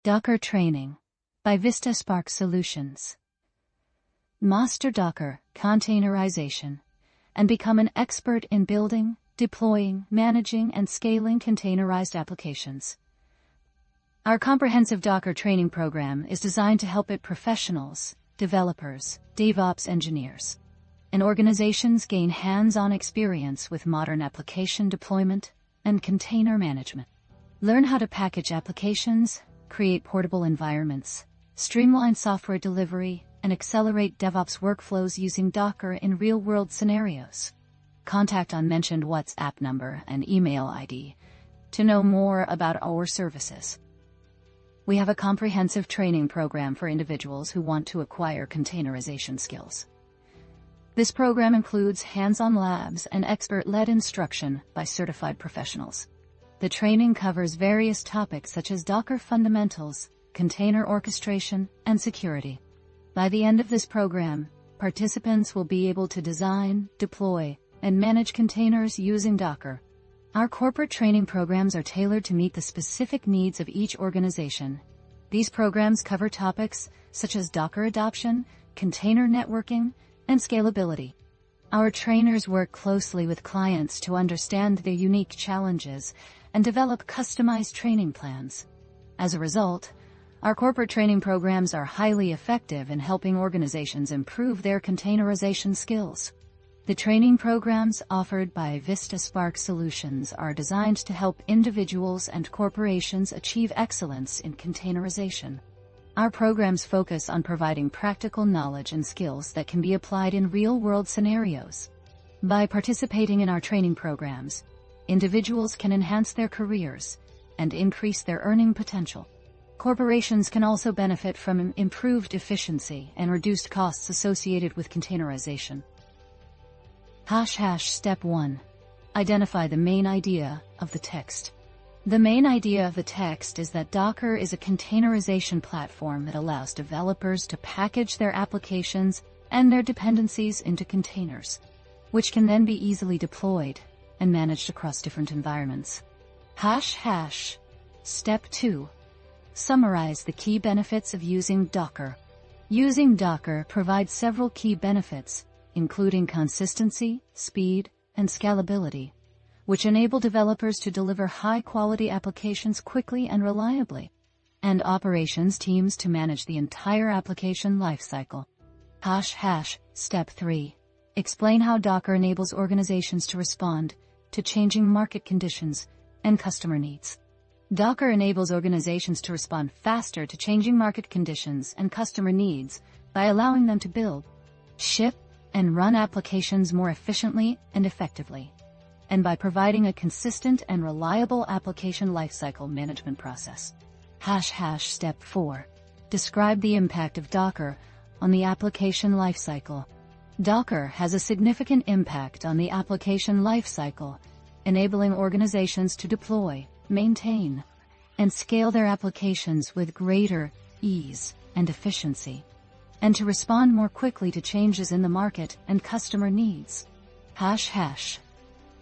Docker Training by Vistasparks Solutions. Master Docker Containerization and become an expert in building, deploying, managing, and scaling containerized applications. Our comprehensive Docker training program is designed to help professionals, developers, DevOps engineers, and organizations gain hands-on experience with modern application deployment and container management. Learn how to package applications, create portable environments, streamline software delivery, and accelerate DevOps workflows using Docker in real-world scenarios. Contact on mentioned WhatsApp number and email ID to know more about our services. We have a comprehensive training program for individuals who want to acquire containerization skills. This program includes hands-on labs and expert-led instruction by certified professionals. The training covers various topics such as Docker fundamentals, container orchestration, and security. By the end of this program, participants will be able to design, deploy, and manage containers using Docker. Our corporate training programs are tailored to meet the specific needs of each organization. These programs cover topics such as Docker adoption, container networking, and scalability. Our trainers work closely with clients to understand their unique challenges and develop customized training plans. As a result, our corporate training programs are highly effective in helping organizations improve their containerization skills. The training programs offered by Vistasparks Solutions are designed to help individuals and corporations achieve excellence in containerization. Our programs focus on providing practical knowledge and skills that can be applied in real-world scenarios. By participating in our training programs, individuals can enhance their careers and increase their earning potential. Corporations can also benefit from improved efficiency and reduced costs associated with containerization. Step 1. Identify the main idea of the text. The main idea of the text is that Docker is a containerization platform that allows developers to package their applications and their dependencies into containers, which can then be easily deployed and managed across different environments. Step 2. Summarize the key benefits of using Docker. Using Docker provides several key benefits, including consistency, speed, and scalability, which enable developers to deliver high-quality applications quickly and reliably, and operations teams to manage the entire application lifecycle. Step 3. Explain how Docker enables organizations to respond to changing market conditions and customer needs. Docker enables organizations to respond faster to changing market conditions and customer needs by allowing them to build, ship, and run applications more efficiently and effectively, and by providing a consistent and reliable application lifecycle management process. Step 4. Describe the impact of Docker on the application lifecycle. Docker has a significant impact on the application lifecycle, enabling organizations to deploy, maintain, and scale their applications with greater ease and efficiency, and to respond more quickly to changes in the market and customer needs.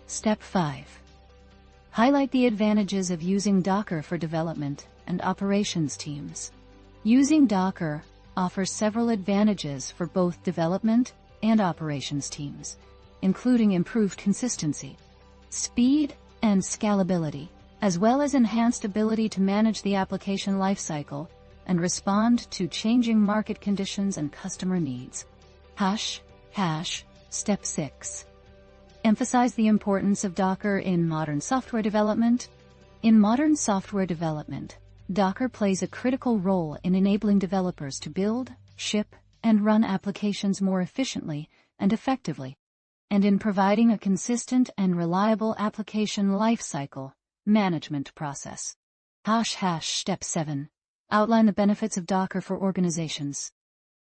Step 5. Highlight the advantages of using Docker for development and operations teams. Using Docker offers several advantages for both development and operations teams, including improved consistency, speed, and scalability, as well as enhanced ability to manage the application lifecycle and respond to changing market conditions and customer needs. Step 6. Emphasize the importance of Docker in modern software development. In modern software development, Docker plays a critical role in enabling developers to build, ship, and run applications more efficiently and effectively, and in providing a consistent and reliable application lifecycle management process. Step 7. Outline the benefits of Docker for organizations.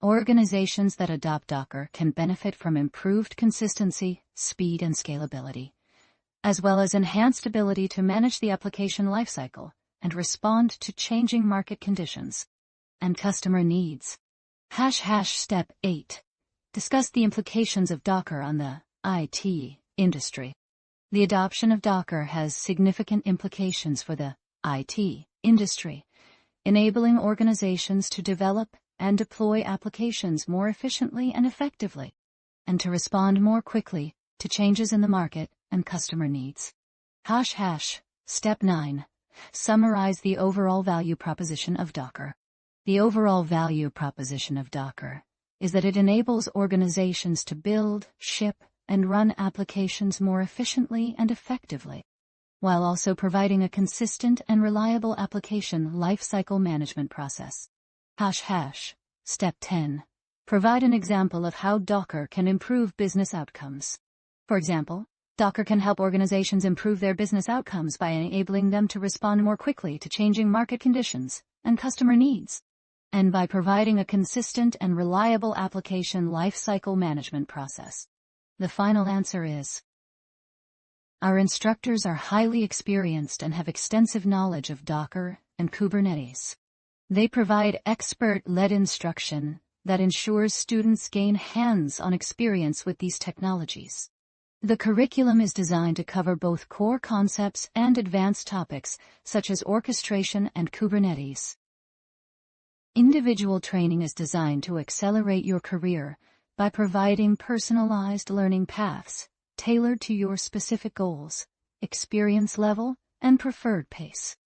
Organizations that adopt Docker can benefit from improved consistency, speed, and scalability, as well as enhanced ability to manage the application lifecycle and respond to changing market conditions and customer needs. Step 8. Discuss the implications of Docker on the IT industry. The adoption of Docker has significant implications for the IT industry, enabling organizations to develop and deploy applications more efficiently and effectively, and to respond more quickly to changes in the market and customer needs. Step 9. Summarize the overall value proposition of Docker. The overall value proposition of Docker is that it enables organizations to build, ship, and run applications more efficiently and effectively, while also providing a consistent and reliable application lifecycle management process. Step 10. Provide an example of how Docker can improve business outcomes. For example, Docker can help organizations improve their business outcomes by enabling them to respond more quickly to changing market conditions and customer needs, and by providing a consistent and reliable application lifecycle management process. The final answer is: our instructors are highly experienced and have extensive knowledge of Docker and Kubernetes. They provide expert-led instruction that ensures students gain hands-on experience with these technologies. The curriculum is designed to cover both core concepts and advanced topics such as orchestration and Kubernetes. Individual training is designed to accelerate your career by providing personalized learning paths tailored to your specific goals, experience level, and preferred pace.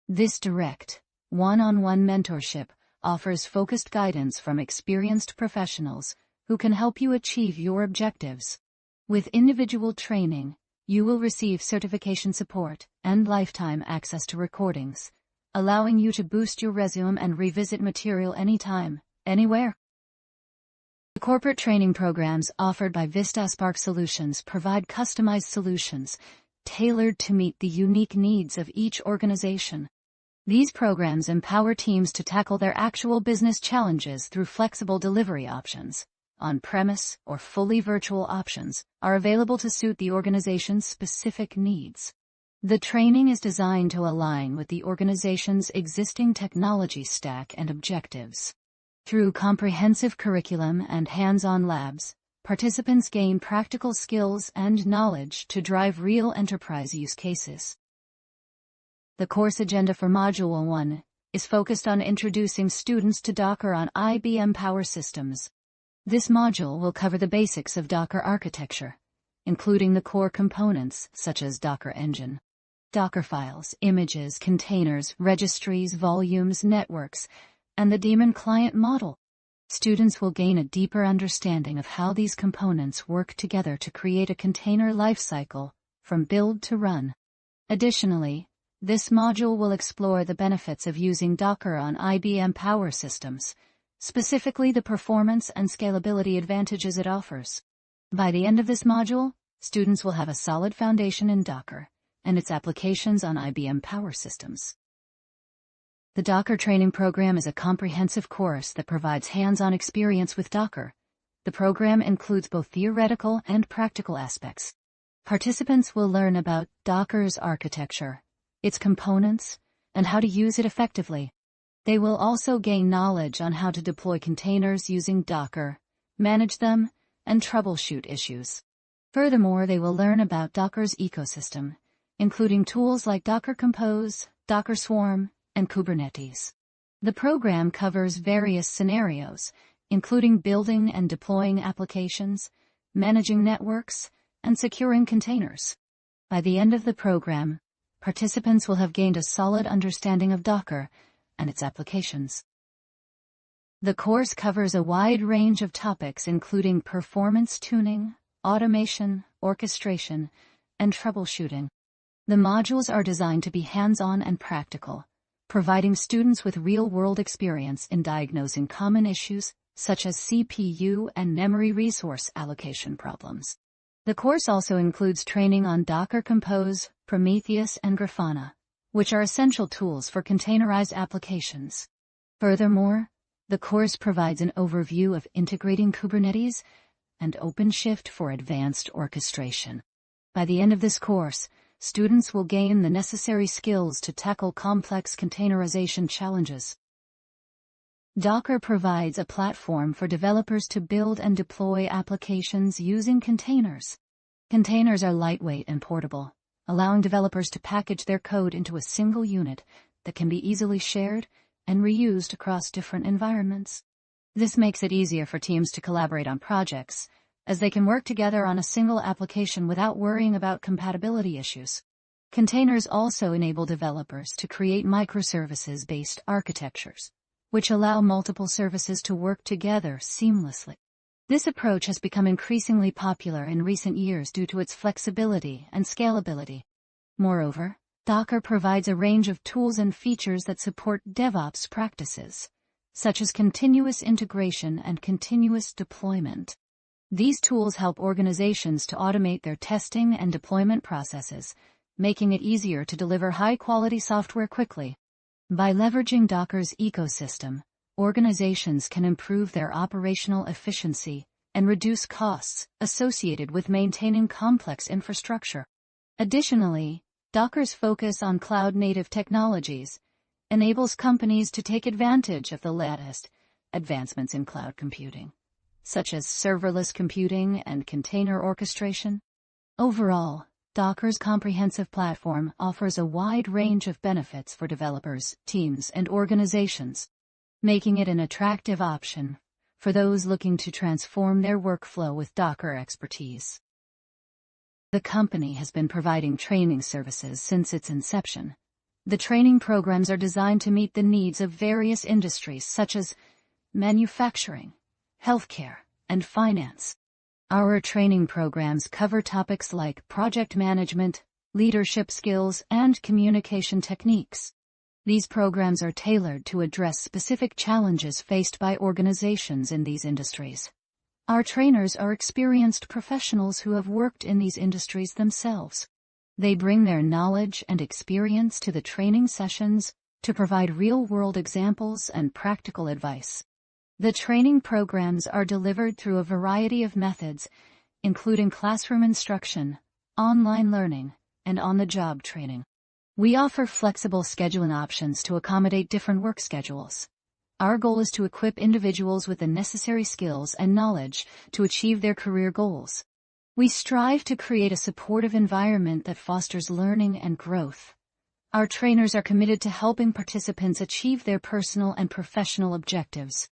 This direct, one-on-one mentorship offers focused guidance from experienced professionals who can help you achieve your objectives. With individual training, you will receive certification support and lifetime access to recordings, allowing you to boost your resume and revisit material anytime, anywhere. The corporate training programs offered by Vistasparks Solutions provide customized solutions tailored to meet the unique needs of each organization. These programs empower teams to tackle their actual business challenges through flexible delivery options. On-premise or fully virtual options are available to suit the organization's specific needs. The training is designed to align with the organization's existing technology stack and objectives. Through comprehensive curriculum and hands-on labs, participants gain practical skills and knowledge to drive real enterprise use cases. The course agenda for Module 1 is focused on introducing students to Docker on IBM Power Systems. This module will cover the basics of Docker architecture, including the core components such as Docker Engine, Docker files, images, containers, registries, volumes, networks, and the daemon client model. Students will gain a deeper understanding of how these components work together to create a container lifecycle from build to run. Additionally, this module will explore the benefits of using Docker on IBM Power Systems, specifically the performance and scalability advantages it offers. By the end of this module, students will have a solid foundation in Docker and its applications on IBM Power Systems. The Docker training program is a comprehensive course that provides hands-on experience with Docker. The program includes both theoretical and practical aspects. Participants will learn about Docker's architecture, its components, and how to use it effectively. They will also gain knowledge on how to deploy containers using Docker, manage them, and troubleshoot issues. Furthermore, they will learn about Docker's ecosystem, including tools like Docker Compose, Docker Swarm, and Kubernetes. The program covers various scenarios, including building and deploying applications, managing networks, and securing containers. By the end of the program, participants will have gained a solid understanding of Docker and its applications. The course covers a wide range of topics including performance tuning, automation, orchestration, and troubleshooting. The modules are designed to be hands-on and practical, providing students with real-world experience in diagnosing common issues such as CPU and memory resource allocation problems. The course also includes training on Docker Compose, Prometheus, and Grafana, which are essential tools for containerized applications. Furthermore, the course provides an overview of integrating Kubernetes and OpenShift for advanced orchestration. By the end of this course, students will gain the necessary skills to tackle complex containerization challenges. Docker provides a platform for developers to build and deploy applications using containers. Containers are lightweight and portable, allowing developers to package their code into a single unit that can be easily shared and reused across different environments. This makes it easier for teams to collaborate on projects, as they can work together on a single application without worrying about compatibility issues. Containers also enable developers to create microservices-based architectures, which allow multiple services to work together seamlessly. This approach has become increasingly popular in recent years due to its flexibility and scalability. Moreover, Docker provides a range of tools and features that support DevOps practices, such as continuous integration and continuous deployment. These tools help organizations to automate their testing and deployment processes, making it easier to deliver high-quality software quickly. By leveraging Docker's ecosystem, organizations can improve their operational efficiency and reduce costs associated with maintaining complex infrastructure. Additionally, Docker's focus on cloud-native technologies enables companies to take advantage of the latest advancements in cloud computing, such as serverless computing and container orchestration. Overall, Docker's comprehensive platform offers a wide range of benefits for developers, teams, and organizations, making it an attractive option for those looking to transform their workflow with Docker expertise. The company has been providing training services since its inception. The training programs are designed to meet the needs of various industries such as manufacturing, healthcare, and finance. Our training programs cover topics like project management, leadership skills, and communication techniques. These programs are tailored to address specific challenges faced by organizations in these industries. Our trainers are experienced professionals who have worked in these industries themselves. They bring their knowledge and experience to the training sessions to provide real-world examples and practical advice. The training programs are delivered through a variety of methods, including classroom instruction, online learning, and on-the-job training. We offer flexible scheduling options to accommodate different work schedules. Our goal is to equip individuals with the necessary skills and knowledge to achieve their career goals. We strive to create a supportive environment that fosters learning and growth. Our trainers are committed to helping participants achieve their personal and professional objectives.